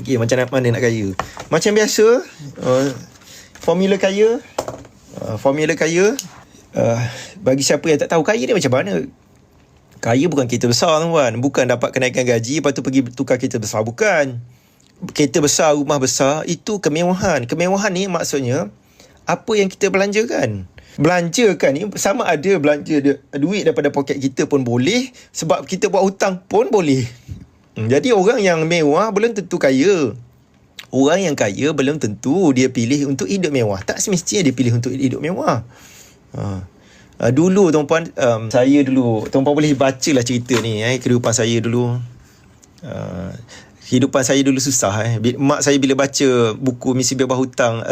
Okay, macam mana nak kaya? Macam biasa, formula kaya. Bagi siapa yang tak tahu kaya ni macam mana. Kaya bukan kereta besar, tuan. Bukan dapat kenaikan gaji lepas tu pergi tukar kereta besar. Bukan. Kereta besar, rumah besar, itu kemewahan. Kemewahan ni maksudnya apa yang kita belanjakan. Belanjakan ni sama ada belanja duit daripada poket kita pun boleh, sebab kita buat hutang pun boleh. Jadi orang yang mewah belum tentu kaya. Orang yang kaya belum tentu dia pilih untuk hidup mewah. Tak semestinya dia pilih untuk hidup mewah. Dulu tuan-puan, saya dulu, tuan-puan boleh bacalah cerita ni, kehidupan saya dulu. Kehidupan saya dulu susah. Mak saya bila baca buku Misi Bebas Hutang,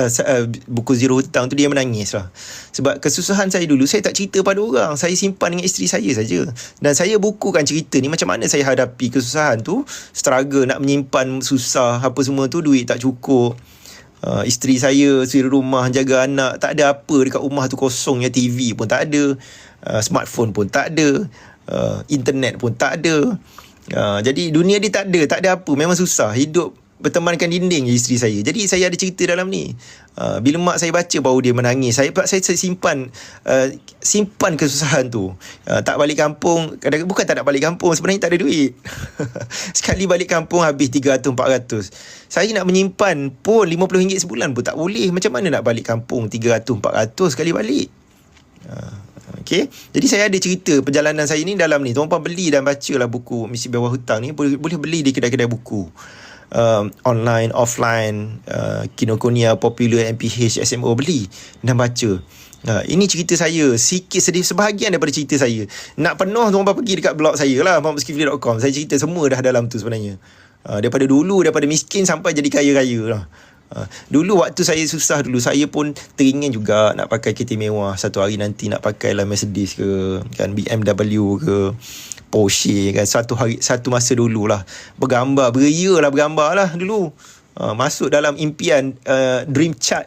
buku Zero Hutang tu, dia menangis lah. Sebab kesusahan saya dulu, saya tak cerita pada orang. Saya simpan dengan isteri saya saja. Dan saya bukukan cerita ni, macam mana saya hadapi kesusahan tu. Struggle nak menyimpan susah, apa semua tu, duit tak cukup. Isteri saya suri rumah, jaga anak. Tak ada apa dekat rumah tu, kosongnya. TV pun tak ada, smartphone pun tak ada, internet pun tak ada. Jadi dunia ni tak ada apa. Memang susah. Hidup bertemankan dinding je isteri saya. Jadi saya ada cerita dalam ni. Bila mak saya baca baru dia menangis. Saya simpan kesusahan tu. Tak balik kampung. Bukan tak nak balik kampung, sebenarnya tak ada duit. Sekali balik kampung habis 300-400. Saya nak menyimpan pun RM50 sebulan pun tak boleh. Macam mana nak balik kampung 300-400 sekali balik? Okay. Jadi saya ada cerita perjalanan saya ni dalam ni. Tuan-tuan beli dan bacalah buku Misi Bebas Hutang ni. Boleh beli di kedai-kedai buku, online, offline, Kinokuniya, Popular, MPH, SMO. Beli dan baca. Ini cerita saya, sikit sedih, sebahagian daripada cerita saya. Nak penuh tuan-tuan pergi dekat blog saya lah, muhammadskifli.com. Saya cerita semua dah dalam tu sebenarnya. Daripada dulu, daripada miskin sampai jadi kaya-kaya lah. Dulu waktu saya susah dulu, saya pun teringin juga nak pakai kereta mewah. Satu hari nanti nak pakai lah Mercedes ke, kan, BMW ke, Porsche kan. Satu masa dululah beria lah dulu. Masuk dalam impian, dream chart.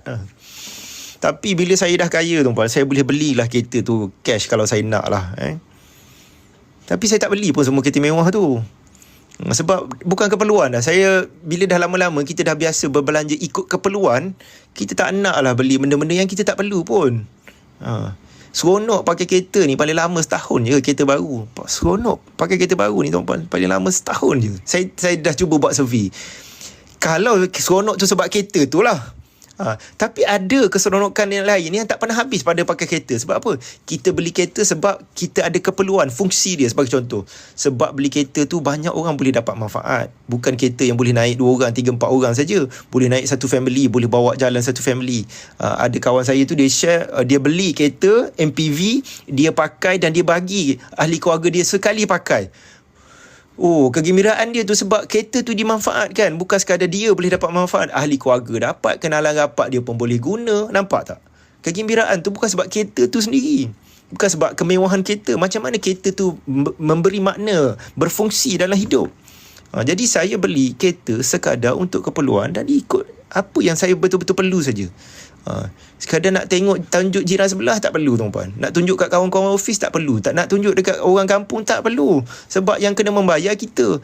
Tapi bila saya dah kaya tuan-puan, saya boleh belilah kereta tu cash kalau saya nak lah. Tapi saya tak beli pun semua kereta mewah tu. Sebab bukan keperluan dah. Saya bila dah lama-lama kita dah biasa berbelanja ikut keperluan, kita tak nak lah beli benda-benda yang kita tak perlu pun. Seronok pakai kereta ni paling lama setahun je, kereta baru. Seronok pakai kereta baru ni tuan-puan, paling lama setahun je. Saya dah cuba buat survey. Kalau seronok tu sebab kereta tu lah. Tapi ada keseronokan yang lain yang tak pernah habis pada pakai kereta. Sebab apa? Kita beli kereta sebab kita ada keperluan, fungsi dia. Sebagai contoh, sebab beli kereta tu banyak orang boleh dapat manfaat. Bukan kereta yang boleh naik 2 orang, 3, 4 orang saja. Boleh naik satu family, boleh bawa jalan satu family. Ada kawan saya tu, dia share, dia beli kereta MPV, dia pakai dan dia bagi ahli keluarga dia sekali pakai. Kegembiraan dia tu sebab kereta tu dimanfaatkan. Bukan sekadar dia boleh dapat manfaat, ahli keluarga dapat, kenalan rapat dia pun boleh guna. Nampak tak? Kegembiraan tu bukan sebab kereta tu sendiri, bukan sebab kemewahan kereta. Macam mana kereta tu memberi makna, berfungsi dalam hidup. Jadi saya beli kereta sekadar untuk keperluan dan ikut apa yang saya betul-betul perlu saja. Sekadar nak tunjuk jiran sebelah tak perlu tuan-puan. Nak tunjuk kat kawan-kawan office tak perlu. Tak nak tunjuk dekat orang kampung tak perlu. Sebab yang kena membayar kita.